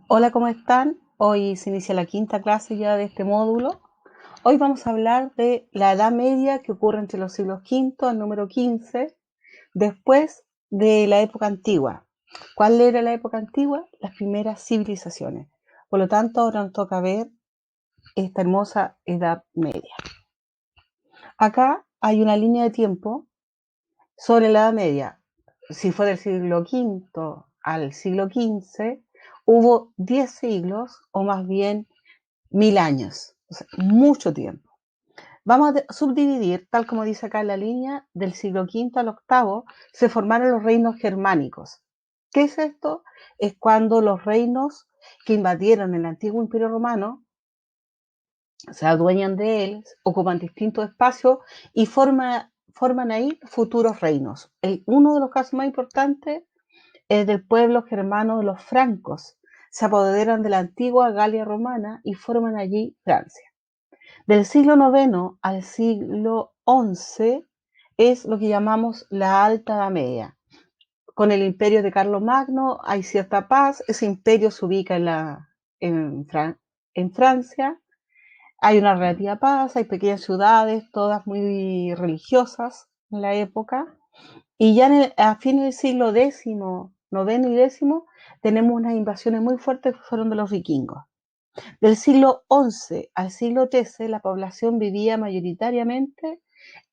Hola, ¿cómo están? Hoy se inicia la quinta clase ya de este módulo. Hoy vamos a hablar de la Edad Media que ocurre entre los siglos V al número XV, después de la época antigua. ¿Cuál era la época antigua? Las primeras civilizaciones. Por lo tanto, ahora nos toca ver esta hermosa Edad Media. Acá hay una línea de tiempo sobre la Edad Media. Si fue del siglo V al siglo XV, hubo 10 siglos, o más bien 1000 años, o sea, mucho tiempo. Vamos a subdividir, tal como dice acá en la línea, del siglo V al octavo, se formaron los reinos germánicos. ¿Qué es esto? Es cuando los reinos que invadieron el antiguo Imperio Romano se adueñan de él, ocupan distintos espacios y forman ahí futuros reinos. Uno de los casos más importantes es del pueblo germano de los francos. Se apoderan de la antigua Galia romana y forman allí Francia. Del siglo IX al siglo XI es lo que llamamos la Alta Edad Media. Con el imperio de Carlomagno hay cierta paz, ese imperio se ubica en, en Francia, hay una relativa paz, hay pequeñas ciudades, todas muy religiosas en la época, y ya a fines del siglo noveno y décimo, tenemos unas invasiones muy fuertes que fueron de los vikingos. Del siglo XI al siglo XIII, la población vivía mayoritariamente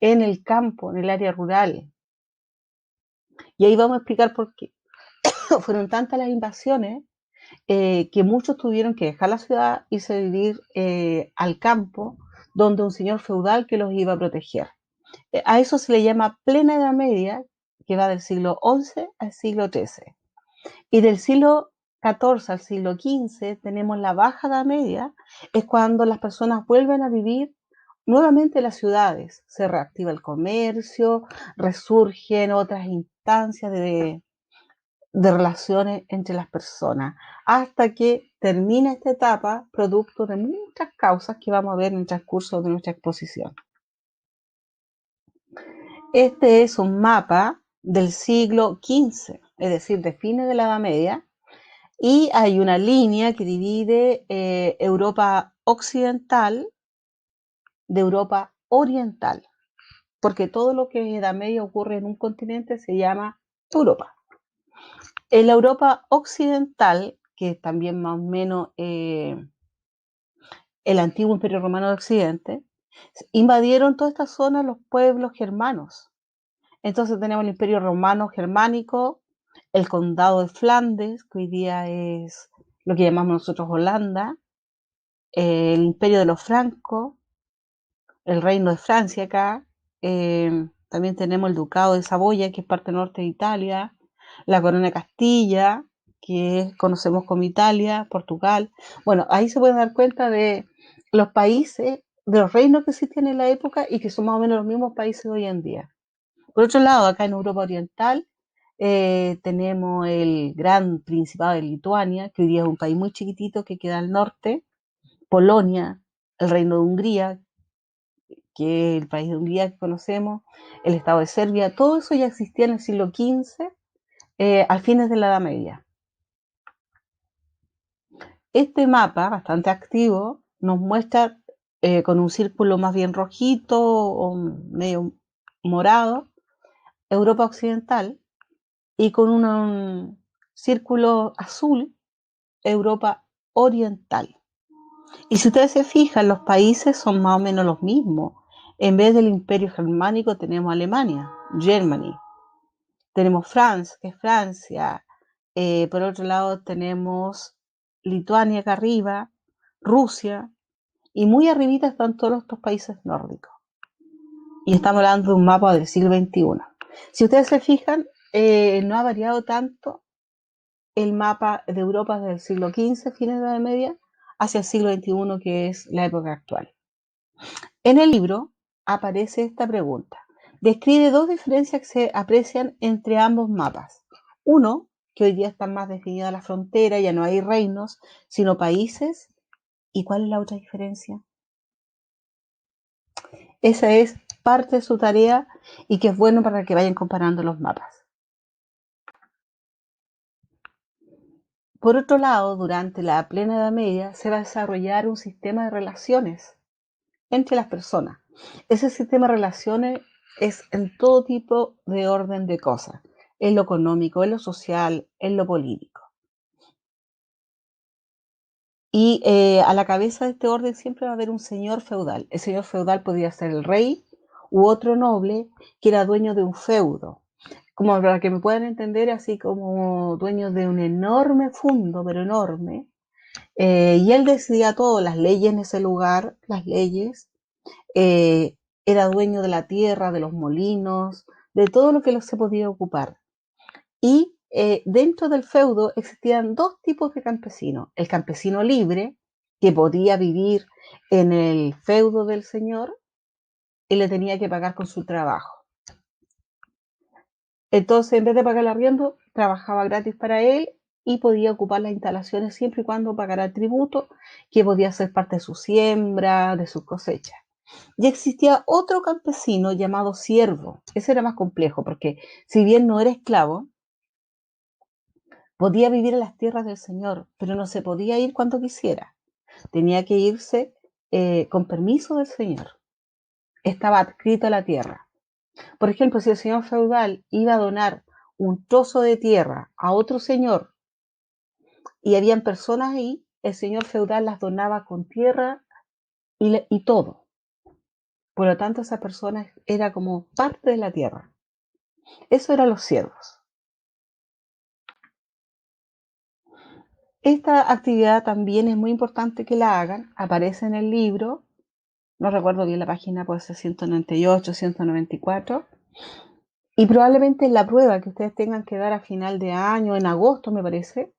en el campo, en el área rural. Y ahí vamos a explicar por qué. Fueron tantas las invasiones que muchos tuvieron que dejar la ciudad y irse a vivir al campo, donde un señor feudal que los iba a proteger. A eso se le llama plena Edad Media, que va del siglo XI al siglo XIII. Y del siglo XIV al siglo XV tenemos la Baja Edad Media, es cuando las personas vuelven a vivir nuevamente en las ciudades, se reactiva el comercio, resurgen otras instancias de relaciones entre las personas, hasta que termina esta etapa producto de muchas causas que vamos a ver en el transcurso de nuestra exposición. Este es un mapa del siglo XV, es decir, de fines de la Edad Media, y hay una línea que divide Europa occidental de Europa oriental, porque todo lo que es Edad Media ocurre en un continente se llama Europa. En la Europa occidental, que es también más o menos el antiguo Imperio Romano de Occidente, invadieron toda esta zona los pueblos germanos. Entonces tenemos el Imperio Romano Germánico, el Condado de Flandes, que hoy día es lo que llamamos nosotros Holanda, el Imperio de los Francos, el Reino de Francia acá, también tenemos el Ducado de Saboya, que es parte norte de Italia, la Corona de Castilla, que conocemos como Italia, Portugal. Bueno, ahí se pueden dar cuenta de los países, de los reinos que existían en la época y que son más o menos los mismos países de hoy en día. Por otro lado, acá en Europa Oriental tenemos el Gran Principado de Lituania, que hoy día es un país muy chiquitito que queda al norte, Polonia, el Reino de Hungría, que es el país de Hungría que conocemos, el Estado de Serbia, todo eso ya existía en el siglo XV, al fines de la Edad Media. Este mapa, bastante activo, nos muestra con un círculo más bien rojito o medio morado, Europa Occidental, y con un círculo azul, Europa Oriental. Y si ustedes se fijan, los países son más o menos los mismos. En vez del Imperio Germánico tenemos Alemania, Germany. Tenemos France, que es Francia. Por otro lado tenemos Lituania acá arriba, Rusia. Y muy arribita están todos estos países nórdicos. Y estamos hablando de un mapa del siglo XXI. Si ustedes se fijan, no ha variado tanto el mapa de Europa desde el siglo XV, fines de la Edad Media, hacia el siglo XXI, que es la época actual. En el libro aparece esta pregunta. Describe dos diferencias que se aprecian entre ambos mapas. Uno, que hoy día está más definida la frontera, ya no hay reinos, sino países. ¿Y cuál es la otra diferencia? Esa es parte de su tarea y que es bueno para que vayan comparando los mapas. Por otro lado, durante la plena Edad Media se va a desarrollar un sistema de relaciones entre las personas. Ese sistema de relaciones es en todo tipo de orden de cosas, en lo económico, en lo social, en lo político. Y a la cabeza de este orden siempre va a haber un señor feudal. El señor feudal podía ser el rey u otro noble que era dueño de un feudo. Como para que me puedan entender, así como dueño de un enorme fondo, pero enorme. Y él decidía todo, las leyes en ese lugar, las leyes. eh, Era dueño de la tierra, de los molinos, de todo lo que se podía ocupar. Y dentro del feudo existían dos tipos de campesinos. El campesino libre, que podía vivir en el feudo del señor y le tenía que pagar con su trabajo. Entonces, en vez de pagar el arriendo, trabajaba gratis para él y podía ocupar las instalaciones siempre y cuando pagara el tributo, que podía ser parte de su siembra, de sus cosechas. Y existía otro campesino llamado siervo. Ese era más complejo porque si bien no era esclavo, podía vivir en las tierras del Señor, pero no se podía ir cuando quisiera. Tenía que irse con permiso del Señor. Estaba adscrito a la tierra. Por ejemplo, si el señor feudal iba a donar un trozo de tierra a otro señor y habían personas ahí, el señor feudal las donaba con tierra y todo. Por lo tanto, esa persona era como parte de la tierra. Eso eran los siervos. Esta actividad también es muy importante que la hagan. Aparece en el libro, no recuerdo bien la página, puede ser 198, 194. Y probablemente en la prueba que ustedes tengan que dar a final de año, en agosto me parece,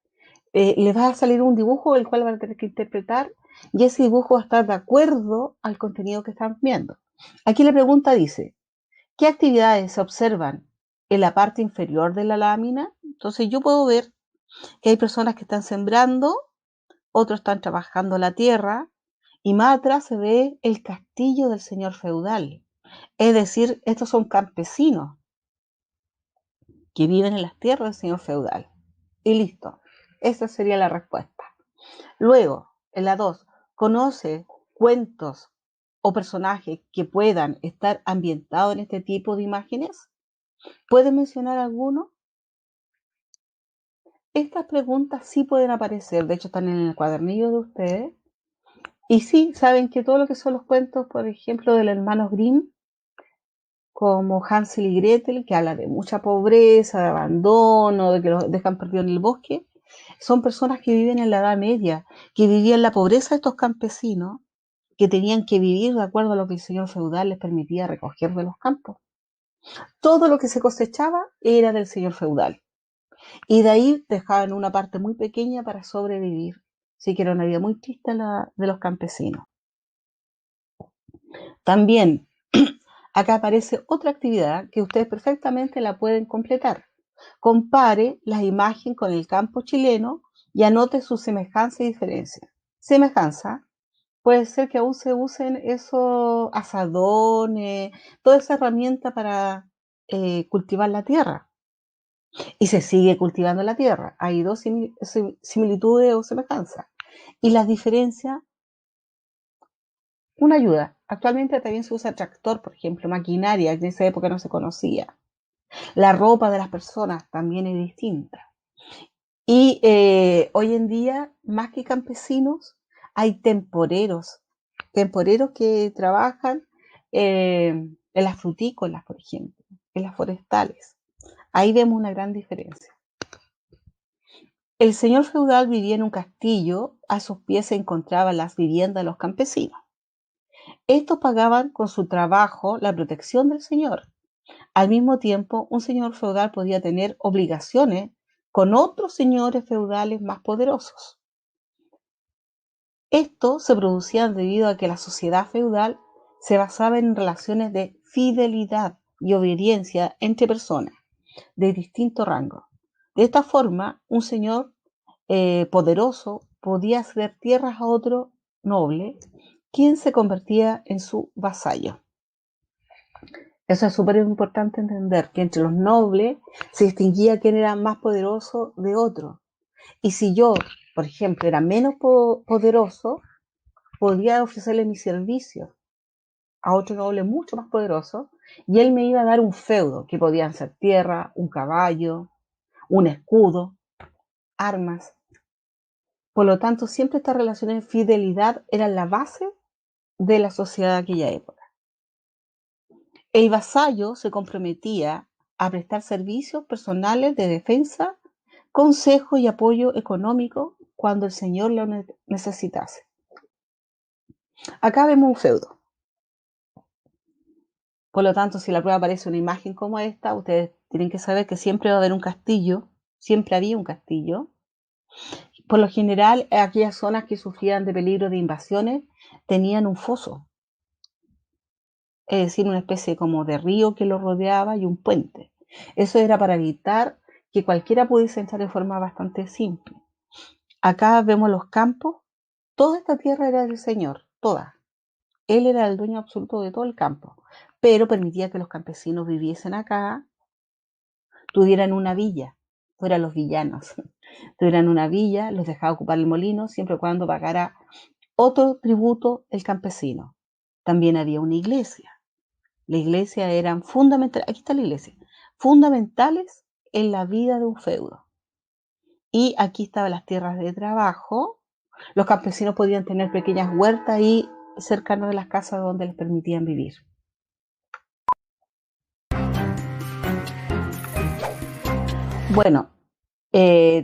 les va a salir un dibujo el cual van a tener que interpretar y ese dibujo va a estar de acuerdo al contenido que están viendo. Aquí la pregunta dice, ¿qué actividades se observan en la parte inferior de la lámina? Entonces yo puedo ver que hay personas que están sembrando, otros están trabajando la tierra y más atrás se ve el castillo del señor feudal. Es decir, estos son campesinos que viven en las tierras del señor feudal. Y listo. Esa sería la respuesta. Luego, en la 2, conoce cuentos o personajes que puedan estar ambientados en este tipo de imágenes. ¿Pueden mencionar alguno? Estas preguntas sí pueden aparecer, de hecho están en el cuadernillo de ustedes. Y sí, saben que todo lo que son los cuentos, por ejemplo, del hermano Grimm, como Hansel y Gretel, que habla de mucha pobreza, de abandono, de que los dejan perdidos en el bosque, son personas que viven en la Edad Media, que vivían la pobreza de estos campesinos, que tenían que vivir de acuerdo a lo que el señor feudal les permitía recoger de los campos. Todo lo que se cosechaba era del señor feudal. Y de ahí dejaban una parte muy pequeña para sobrevivir. Así que era una vida muy triste la de los campesinos. También acá aparece otra actividad que ustedes perfectamente la pueden completar. Compare las imágenes con el campo chileno y anote su semejanza y diferencia. Semejanza puede ser que aún se usen esos asadones, toda esa herramienta para cultivar la tierra. Y se sigue cultivando la tierra. Hay dos similitudes o semejanzas. Y las diferencias, una ayuda. Actualmente también se usa tractor, por ejemplo, maquinaria, que en esa época no se conocía. La ropa de las personas también es distinta. Y hoy en día, más que campesinos, hay temporeros, temporeros que trabajan en las frutícolas, por ejemplo, en las forestales. Ahí vemos una gran diferencia. El señor feudal vivía en un castillo, a sus pies se encontraban las viviendas de los campesinos. Estos pagaban con su trabajo la protección del señor. Al mismo tiempo, un señor feudal podía tener obligaciones con otros señores feudales más poderosos. Esto se producía debido a que la sociedad feudal se basaba en relaciones de fidelidad y obediencia entre personas de distinto rango. De esta forma, un señor poderoso podía ceder tierras a otro noble, quien se convertía en su vasallo. Eso es súper importante entender, que entre los nobles se distinguía quién era más poderoso de otro. Y si yo, por ejemplo, era menos poderoso, podía ofrecerle mi servicio a otro noble mucho más poderoso, y él me iba a dar un feudo, que podían ser tierra, un caballo, un escudo, armas. Por lo tanto, siempre estas relaciones de fidelidad eran la base de la sociedad de aquella época. El vasallo se comprometía a prestar servicios personales de defensa, consejo y apoyo económico cuando el señor lo necesitase. Acá vemos un feudo. Por lo tanto, si la prueba aparece una imagen como esta, ustedes tienen que saber que siempre va a haber un castillo, siempre había un castillo. Por lo general, aquellas zonas que sufrían de peligro de invasiones tenían un foso, es decir, una especie como de río que lo rodeaba y un puente. Eso era para evitar que cualquiera pudiese entrar de forma bastante simple. Acá vemos los campos. Toda esta tierra era del Señor, toda. Él era el dueño absoluto de todo el campo, pero permitía que los campesinos viviesen acá, tuvieran una villa, fueran los villanos, tuvieran una villa, los dejaba ocupar el molino siempre y cuando pagara otro tributo el campesino. También había una iglesia. La iglesia eran fundamentales, aquí está la iglesia, fundamentales en la vida de un feudo. Y aquí estaban las tierras de trabajo. Los campesinos podían tener pequeñas huertas ahí cercanas de las casas donde les permitían vivir. Bueno,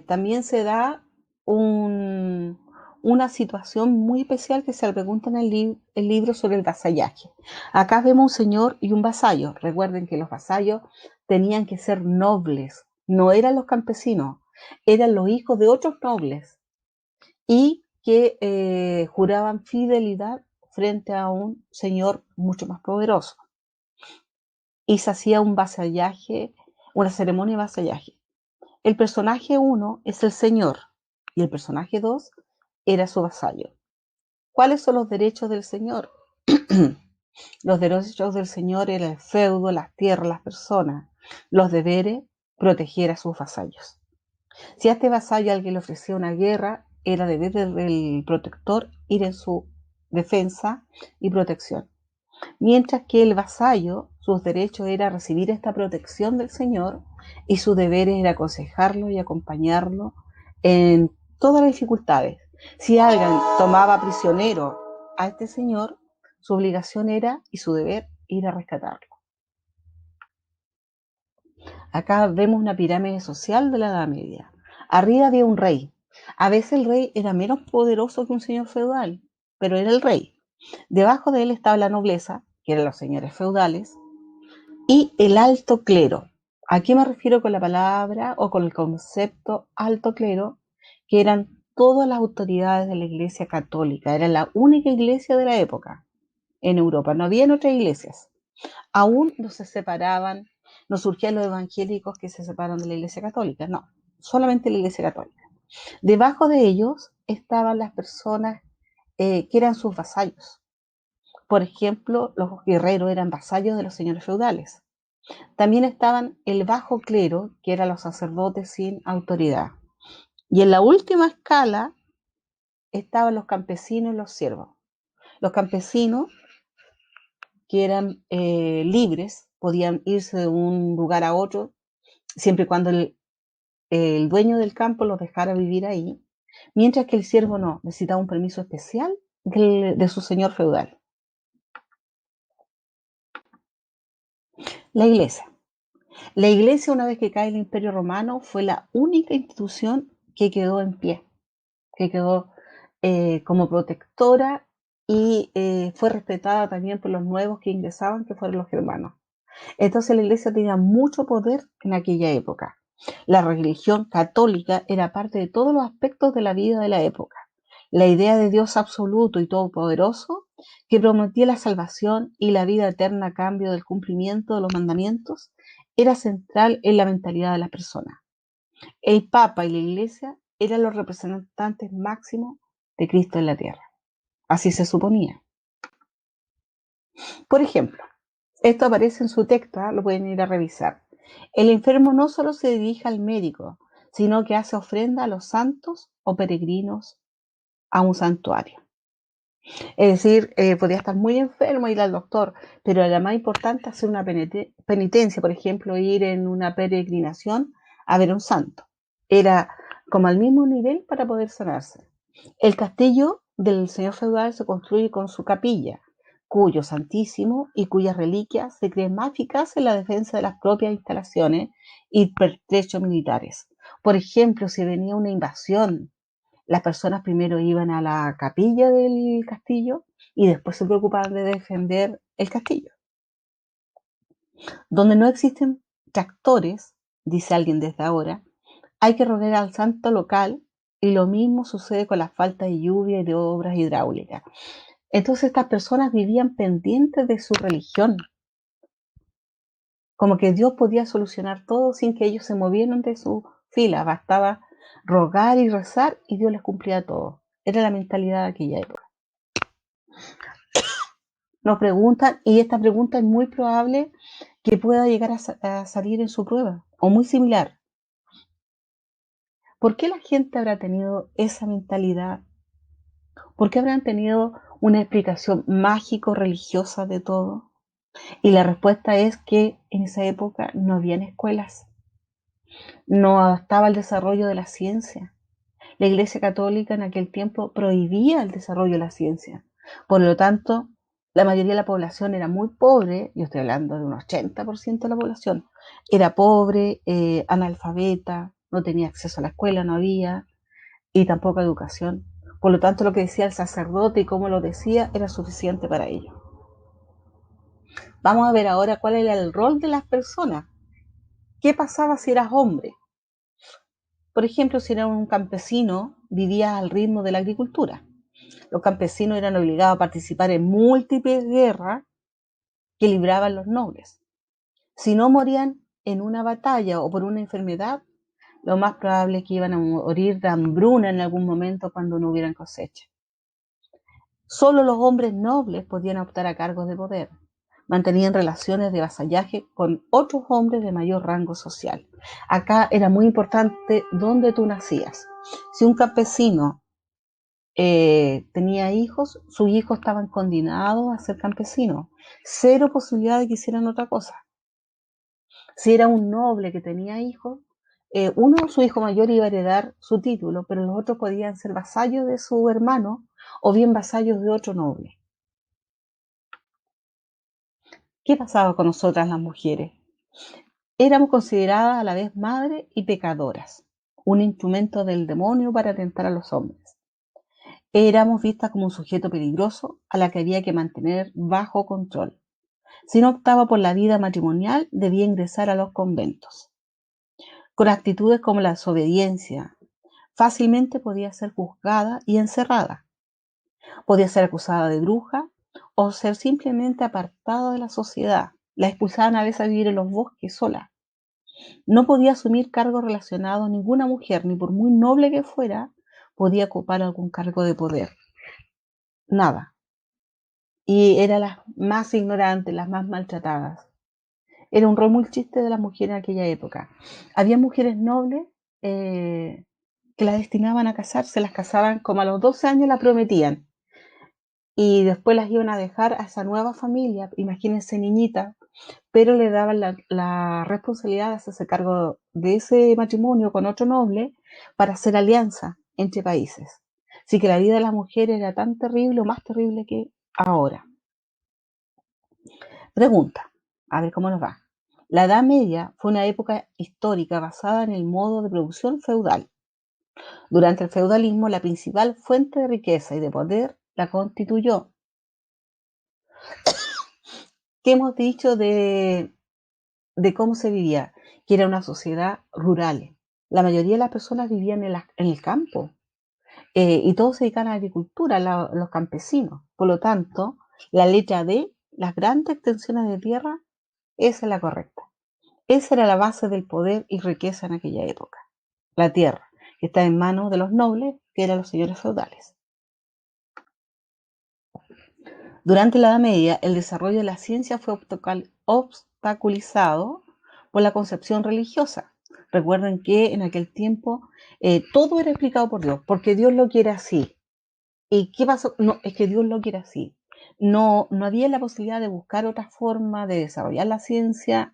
también se da una situación muy especial que se pregunta en el libro sobre el vasallaje. Acá vemos un señor y un vasallo. Recuerden que los vasallos tenían que ser nobles, no eran los campesinos, eran los hijos de otros nobles y que juraban fidelidad frente a un señor mucho más poderoso. Y se hacía un vasallaje, una ceremonia de vasallaje. El personaje 1 es el señor y el personaje 2 era su vasallo. ¿Cuáles son los derechos del señor? Los derechos del señor eran el feudo, las tierras, las personas. Los deberes, proteger a sus vasallos. Si a este vasallo alguien le ofrecía una guerra, era deber del protector ir en su defensa y protección. Mientras que el vasallo, sus derechos era recibir esta protección del señor y su deber era aconsejarlo y acompañarlo en todas las dificultades. Si alguien tomaba prisionero a este señor, su obligación era y su deber ir a rescatarlo. Acá vemos una pirámide social de la Edad Media. Arriba había un rey. A veces el rey era menos poderoso que un señor feudal, pero era el rey. Debajo de él estaba la nobleza, que eran los señores feudales, y el alto clero. ¿A qué me refiero con la palabra o con el concepto alto clero? Que eran todas las autoridades de la Iglesia Católica. Era la única iglesia de la época en Europa. No había otras iglesias. Aún no se separaban, no surgían los evangélicos que se separan de la Iglesia Católica. No, solamente la Iglesia Católica. Debajo de ellos estaban las personas que eran sus vasallos. Por ejemplo, los guerreros eran vasallos de los señores feudales. También estaban el bajo clero, que eran los sacerdotes sin autoridad. Y en la última escala estaban los campesinos y los siervos. Los campesinos, que eran libres, podían irse de un lugar a otro, siempre y cuando el dueño del campo los dejara vivir ahí, mientras que el siervo no, necesitaba un permiso especial de su señor feudal. La iglesia. La iglesia, una vez que cae el Imperio Romano, fue la única institución que quedó en pie, que quedó como protectora y fue respetada también por los nuevos que ingresaban, que fueron los germanos. Entonces la iglesia tenía mucho poder en aquella época. La religión católica era parte de todos los aspectos de la vida de la época. La idea de Dios absoluto y todopoderoso, que prometía la salvación y la vida eterna a cambio del cumplimiento de los mandamientos, era central en la mentalidad de las personas. El Papa y la Iglesia eran los representantes máximos de Cristo en la tierra. Así se suponía. Por ejemplo, esto aparece en su texto, lo pueden ir a revisar. El enfermo no solo se dirige al médico, sino que hace ofrenda a los santos o peregrinos a un santuario. Es decir, podía estar muy enfermo, ir al doctor, pero era más importante hacer una penitencia, por ejemplo, ir en una peregrinación a ver a un santo. Era como al mismo nivel para poder sanarse. El castillo del señor feudal se construye con su capilla, cuyo santísimo y cuyas reliquias se creen más eficaces en la defensa de las propias instalaciones y pertrechos militares. Por ejemplo, si venía una invasión, las personas primero iban a la capilla del castillo y después se preocupaban de defender el castillo. Donde no existen tractores, dice alguien desde ahora, hay que rodear al santo local, y lo mismo sucede con la falta de lluvia y de obras hidráulicas. Entonces estas personas vivían pendientes de su religión, como que Dios podía solucionar todo sin que ellos se movieran de su fila, bastaba rogar y rezar y Dios les cumplía todo. Era la mentalidad de aquella época. Nos preguntan, y esta pregunta es muy probable que pueda llegar a salir en su prueba, o muy similar. ¿Por qué la gente habrá tenido esa mentalidad? ¿Por qué habrán tenido una explicación mágico-religiosa de todo? Y la respuesta es que en esa época no habían escuelas, no estaba el desarrollo de la ciencia. La Iglesia Católica en aquel tiempo prohibía el desarrollo de la ciencia. Por lo tanto, la mayoría de la población era muy pobre, yo estoy hablando de un 80% de la población, era pobre, analfabeta, no tenía acceso a la escuela, no había, y tampoco a educación. Por lo tanto, lo que decía el sacerdote y cómo lo decía era suficiente para ellos. Vamos a ver ahora cuál era el rol de las personas. ¿Qué pasaba si eras hombre? Por ejemplo, si eras un campesino, vivías al ritmo de la agricultura. Los campesinos eran obligados a participar en múltiples guerras que libraban los nobles. Si no morían en una batalla o por una enfermedad, lo más probable es que iban a morir de hambruna en algún momento cuando no hubieran cosecha. Solo los hombres nobles podían optar a cargos de poder. Mantenían relaciones de vasallaje con otros hombres de mayor rango social. Acá era muy importante dónde tú nacías. Si un campesino tenía hijos, sus hijos estaban condenados a ser campesinos. Cero posibilidad de que hicieran otra cosa. Si era un noble que tenía hijos, uno, su hijo mayor, iba a heredar su título, pero los otros podían ser vasallos de su hermano o bien vasallos de otro noble. ¿Qué pasaba con nosotras las mujeres? Éramos consideradas a la vez madres y pecadoras, un instrumento del demonio para tentar a los hombres. Éramos vistas como un sujeto peligroso a la que había que mantener bajo control. Si no optaba por la vida matrimonial, debía ingresar a los conventos. Con actitudes como la desobediencia, fácilmente podía ser juzgada y encerrada. Podía ser acusada de bruja o ser simplemente apartada de la sociedad. La expulsaban a veces a vivir en los bosques sola. No podía asumir cargos relacionados, ninguna mujer, ni por muy noble que fuera, podía ocupar algún cargo de poder. Nada. Y eran las más ignorantes, las más maltratadas. Era un rol muy chiste de las mujeres en aquella época. Había mujeres nobles que las destinaban a casarse, las casaban como a los 12 años la prometían. Y después las iban a dejar a esa nueva familia, imagínense niñitas, pero le daban la responsabilidad de hacerse cargo de ese matrimonio con otro noble para hacer alianza entre países. Así que la vida de las mujeres era tan terrible o más terrible que ahora. Pregunta, a ver cómo nos va. La Edad Media fue una época histórica basada en el modo de producción feudal. Durante el feudalismo, la principal fuente de riqueza y de poder la constituyó. ¿Qué hemos dicho de cómo se vivía? Que era una sociedad rural. La mayoría de las personas vivían en el campo, y todos se dedicaban a la agricultura, los campesinos. Por lo tanto, la letra D, las grandes extensiones de tierra, esa es la correcta. Esa era la base del poder y riqueza en aquella época. La tierra, que está en manos de los nobles, que eran los señores feudales. Durante la Edad Media, el desarrollo de la ciencia fue obstaculizado por la concepción religiosa. Recuerden que en aquel tiempo todo era explicado por Dios, porque Dios lo quiere así. ¿Y qué pasó? No, es que Dios lo quiere así. No había la posibilidad de buscar otra forma de desarrollar la ciencia,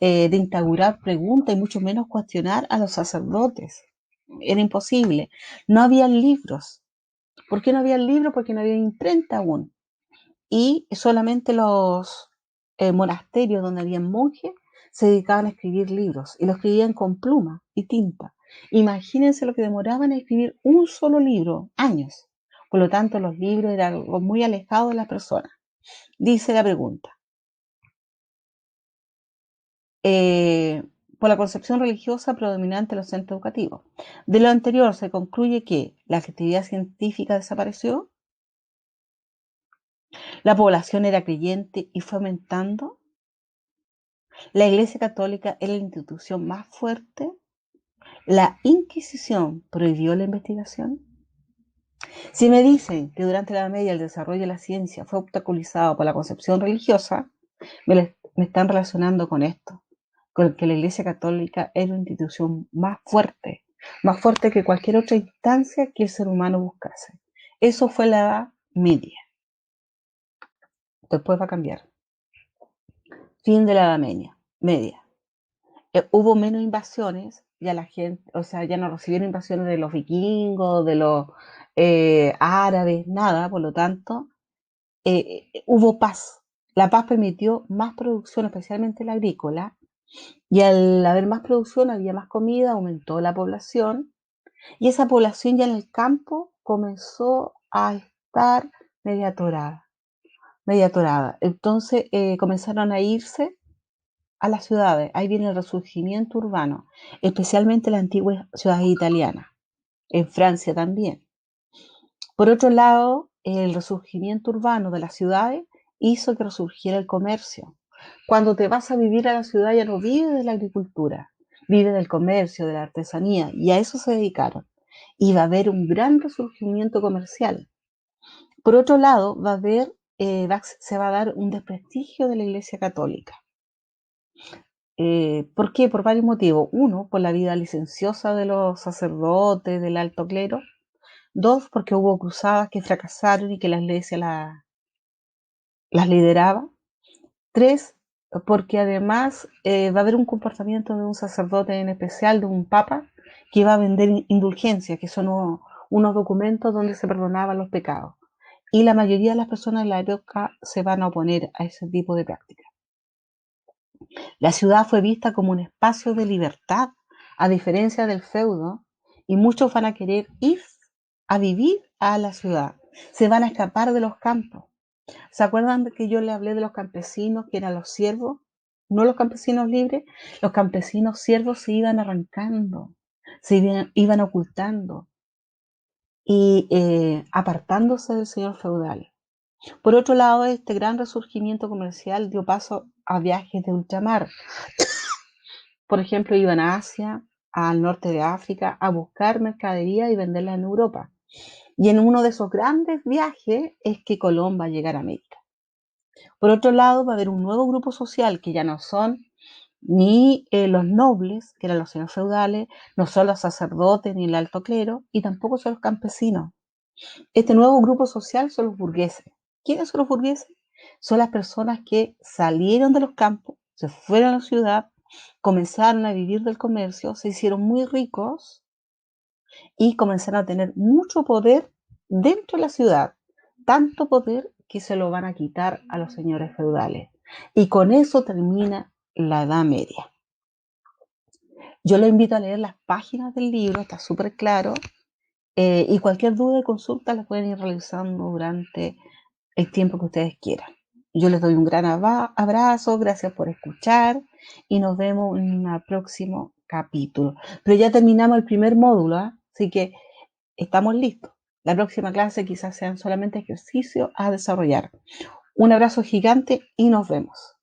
de instaurar preguntas y mucho menos cuestionar a los sacerdotes. Era imposible. No había libros. ¿Por qué no había libros? Porque no había imprenta aún. Y solamente los monasterios donde había monjes se dedicaban a escribir libros y lo escribían con pluma y tinta. Imagínense lo que demoraban en escribir un solo libro, años. Por lo tanto, los libros eran algo muy alejado de las personas. Dice la pregunta, eh, por la concepción religiosa predominante en los centros educativos. De lo anterior se concluye que la actividad científica desapareció, la población era creyente y fue aumentando, la Iglesia Católica era la institución más fuerte, la Inquisición prohibió la investigación. Si me dicen que durante la Edad Media el desarrollo de la ciencia fue obstaculizado por la concepción religiosa, me están relacionando con esto, con que la Iglesia Católica era una institución más fuerte que cualquier otra instancia que el ser humano buscase. Eso fue la Edad Media. Después va a cambiar. Fin de la Edad Media. Hubo menos invasiones, ya la gente, o sea, ya no recibieron invasiones de los vikingos, de los árabes, nada, por lo tanto, hubo paz. La paz permitió más producción, especialmente la agrícola, y al haber más producción había más comida, aumentó la población, y esa población ya en el campo comenzó a estar media atorada, media atorada. Entonces comenzaron a irse a las ciudades. Ahí viene el resurgimiento urbano, especialmente las antiguas ciudades italianas, en Francia también. Por otro lado, el resurgimiento urbano de las ciudades hizo que resurgiera el comercio. Cuando te vas a vivir a la ciudad ya no vives de la agricultura, vives del comercio, de la artesanía, y a eso se dedicaron. Y va a haber un gran resurgimiento comercial. Por otro lado, se va a dar un desprestigio de la Iglesia Católica. ¿Por qué? Por varios motivos. Uno, por la vida licenciosa de los sacerdotes, del alto clero. Dos, porque hubo cruzadas que fracasaron y que la iglesia las lideraba. Tres, porque además va a haber un comportamiento de un sacerdote en especial, de un papa, que va a vender indulgencias, que son unos documentos donde se perdonaban los pecados. Y la mayoría de las personas en la época se van a oponer a ese tipo de prácticas. La ciudad fue vista como un espacio de libertad, a diferencia del feudo, y muchos van a querer ir a vivir a la ciudad. Se van a escapar de los campos. ¿Se acuerdan de que yo le hablé de los campesinos, que eran los siervos? No los campesinos libres, los campesinos siervos se iban arrancando, iban ocultando y apartándose del señor feudal. Por otro lado, este gran resurgimiento comercial dio paso a viajes de ultramar. Por ejemplo, iban a Asia, al norte de África, a buscar mercadería y venderla en Europa. Y en uno de esos grandes viajes es que Colón va a llegar a América. Por otro lado, va a haber un nuevo grupo social que ya no son ni los nobles, que eran los señores feudales, no son los sacerdotes ni el alto clero, y tampoco son los campesinos. Este nuevo grupo social son los burgueses. ¿Quiénes son los burgueses? Son las personas que salieron de los campos, se fueron a la ciudad, comenzaron a vivir del comercio, se hicieron muy ricos y comenzaron a tener mucho poder dentro de la ciudad. Tanto poder que se lo van a quitar a los señores feudales. Y con eso termina la Edad Media. Yo lo invito a leer las páginas del libro, está súper claro. Y cualquier duda y consulta la pueden ir realizando durante el tiempo que ustedes quieran. Yo les doy un gran abrazo, gracias por escuchar y nos vemos en un próximo capítulo. Pero ya terminamos el primer módulo, ¿eh? Así que estamos listos. La próxima clase quizás sean solamente ejercicios a desarrollar. Un abrazo gigante y nos vemos.